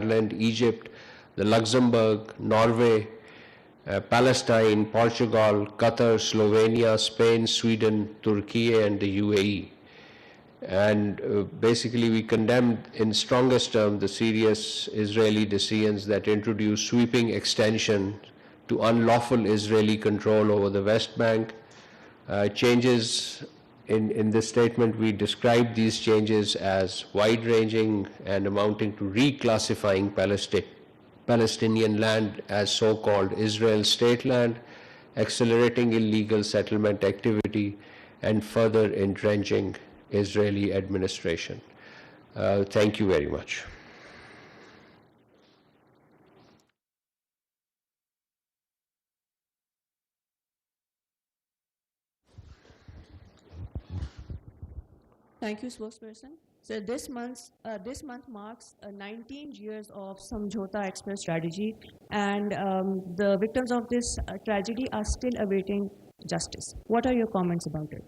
Ireland, Egypt, the Luxembourg, Norway, Palestine, Portugal, Qatar, Slovenia, Spain, Sweden, Turkey, and the UAE. And basically we condemned in strongest terms the serious Israeli decisions that introduce sweeping extension to unlawful Israeli control over the West Bank. Changes in this statement, we describe these changes as wide-ranging and amounting to reclassifying Palestinian land as so-called Israel state land, accelerating illegal settlement activity, and further entrenching Israeli administration. Thank you very much. Thank you, Spokesperson. So this month marks 19 years of Samjhota Express tragedy, and the victims of this tragedy are still awaiting justice. What are your comments about it?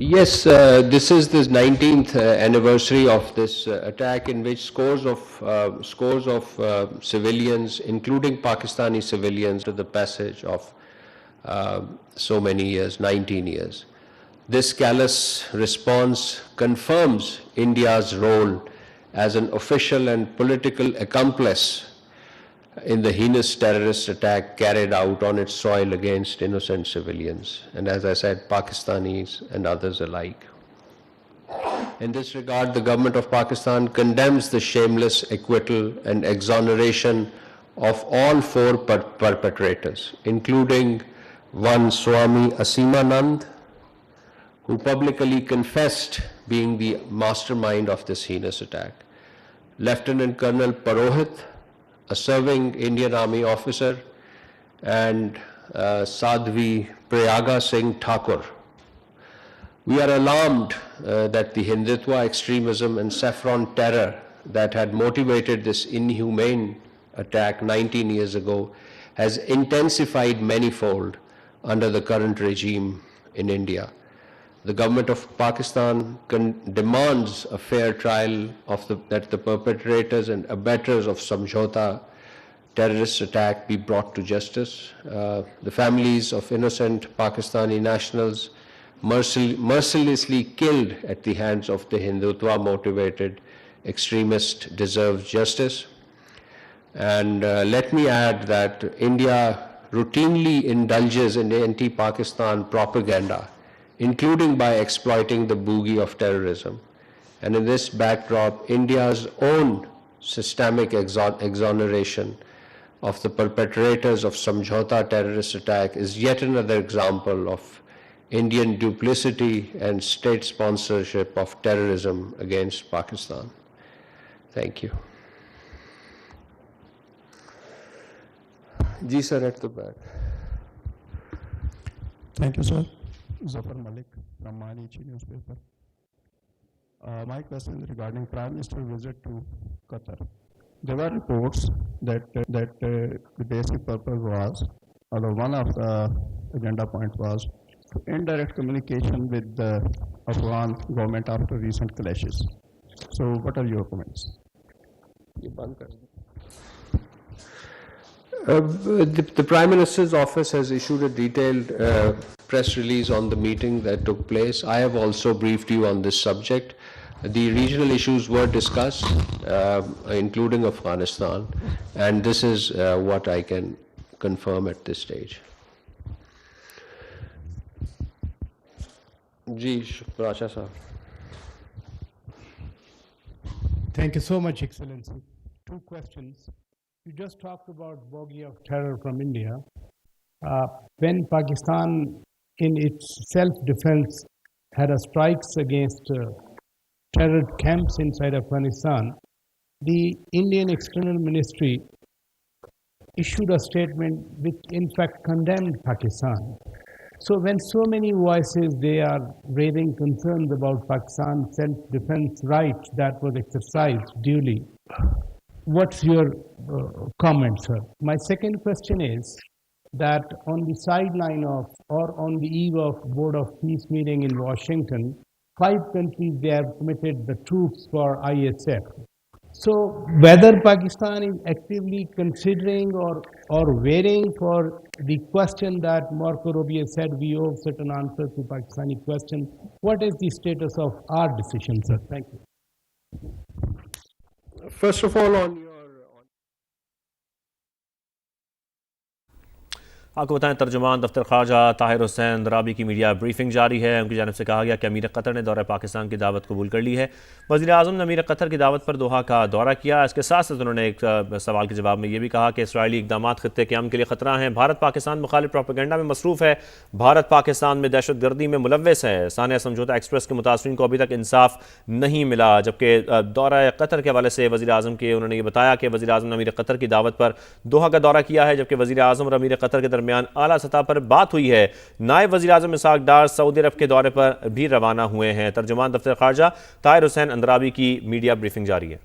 Yes, this is the 19th anniversary of this attack, in which scores of civilians, including Pakistani civilians, to the passage of so many years, 19 years. This callous response confirms India's role as an official and political accomplice in the heinous terrorist attack carried out on its soil against innocent civilians, and as I said, Pakistanis and others alike. In this regard, the government of Pakistan condemns the shameless acquittal and exoneration of all four perpetrators, including one Swami Asimanand, who publicly confessed being the mastermind of this heinous attack, Lieutenant Colonel Purohit, a serving Indian Army officer, and Sadhvi Priyaga Singh Thakur. We are alarmed that the Hindutva extremism and saffron terror that had motivated this inhumane attack 19 years ago has intensified manifold under the current regime in India. The government of Pakistan demands a fair trial that the perpetrators and abettors of Samjhota terrorist attack be brought to justice. The families of innocent Pakistani nationals mercilessly killed at the hands of the Hindutva motivated extremists deserve justice. And let me add that India routinely indulges in anti-Pakistan propaganda, including by exploiting the boogie of terrorism. And in this backdrop, India's own systemic exoneration of the perpetrators of Samjhota terrorist attack is yet another example of Indian duplicity and state sponsorship of terrorism against Pakistan. Thank you. Ji sir, at the back. Thank you, sir. Zafar Malik from Manichi newspaper. My question is regarding Prime Minister's visit to Qatar. There were reports that the basic purpose was, or one of the agenda points was, to indirect communication with the Afghan government after recent clashes. So, what are your comments? The Prime Minister's office has issued a detailed press release on the meeting that took place. I have also briefed you on this subject. The regional issues were discussed, including Afghanistan, and this is what I can confirm at this stage. Ji, Pracha sir. Thank you so much, Excellency. Two questions. You just talked about bogey of terror from India. When Pakistan, in its self-defense, had a strikes against terror camps inside Afghanistan, the Indian External Ministry issued a statement which in fact condemned Pakistan. So when so many voices, they are raising concerns about Pakistan's self-defense right that was exercised duly, what's your comment, sir? My second question is that on the sideline of, or on the eve of Board of Peace meeting in Washington, 5 countries, they have committed the troops for ISF. So whether Pakistan is actively considering or waiting for the question that Marco Rubio said we owe certain answers to Pakistani question, what is the status of our decision, sir? Thank you. First of all, on your आपको बताएं, तर्जुमान दफ्तर ख़ारजा ताहिर हुसैन अंद्राबी की media briefing जारी है। उनकी जानिब से कहा गया कि अमीर कतर ने दौरा पाकिस्तान की दावत कबूल कर ली है। वज़ीर आज़म ने अमीर कतर की दावत पर दोहा का दौरा किया। इसके साथ साथ उन्होंने एक सवाल के जवाब में ये भी कहा कि इसराइली इक़दाम ख़ित्ते के अमन के लिए ख़तरा हैं। भारत पाकिस्तान मुखालिफ प्रोपेगेंडा में मसरूफ़ है। भारत पाकिस्तान में दहशत गर्दी में मुलव्वस है। सानिया समझौता एक्सप्रेस के मुतासरीन को अभी तक इंसाफ नहीं मिला। जबकि दौरा कतर के हवाले से वज़ीर आज़म के उन्होंने ये बताया कि वज़ीर आज़म ने अमीर कतर की दावत पर दोहा का दौरा किया है। जबकि वज़ीर आज़म और अमीर कतर के दरमियान आला सतह पर बात हुई है। नायब वज़ीर आज़म इसहाक डार सऊदी अरब के दौरे पर भी रवाना हुए हैं। तर्जुमान दफ्तर ख़ारजा ताहिर हुसैन अंद्राबी की मीडिया ब्रीफिंग जारी है।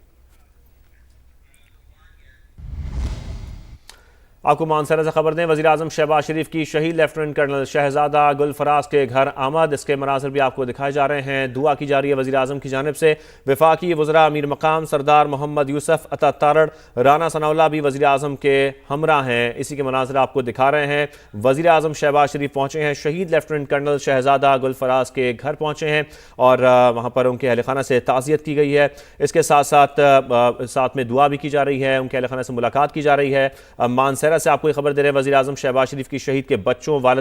आपको मानसरा से खबर दें, वज़ीर आज़म शहबाज शरीफ की शहीद लेफ्टिनेंट कर्नल शहजादा गुल फराज के घर आमद। इसके मनाज़िर भी आपको दिखाए जा रहे हैं। दुआ की जा रही है वज़ीर आज़म की जानिब से। वफाकी वज़रा अमीर मकाम सरदार मोहम्मद यूसुफ अता तारड़ राना सनाउल्लाह भी वज़ीर आज़म के हमरा हैं। इसी के मनाज़िर आपको दिखा रहे हैं। वज़ीर आज़म शहबाज शरीफ पहुँचे हैं, शहीद लेफ्टिनेंट कर्नल शहजादा गुल फराज के घर पहुँचे हैं और वहाँ पर उनके अहल खाना से ताज़ियत की गई है। इसके साथ में दुआ भी की जा रही है। उनके अहल खाना से मुलाकात की जा रही है। मानसरा से आपको खबर दे रहे हैं, वज़ीर आज़म शहबाज शरीफ की शहीद के बच्चों वालिद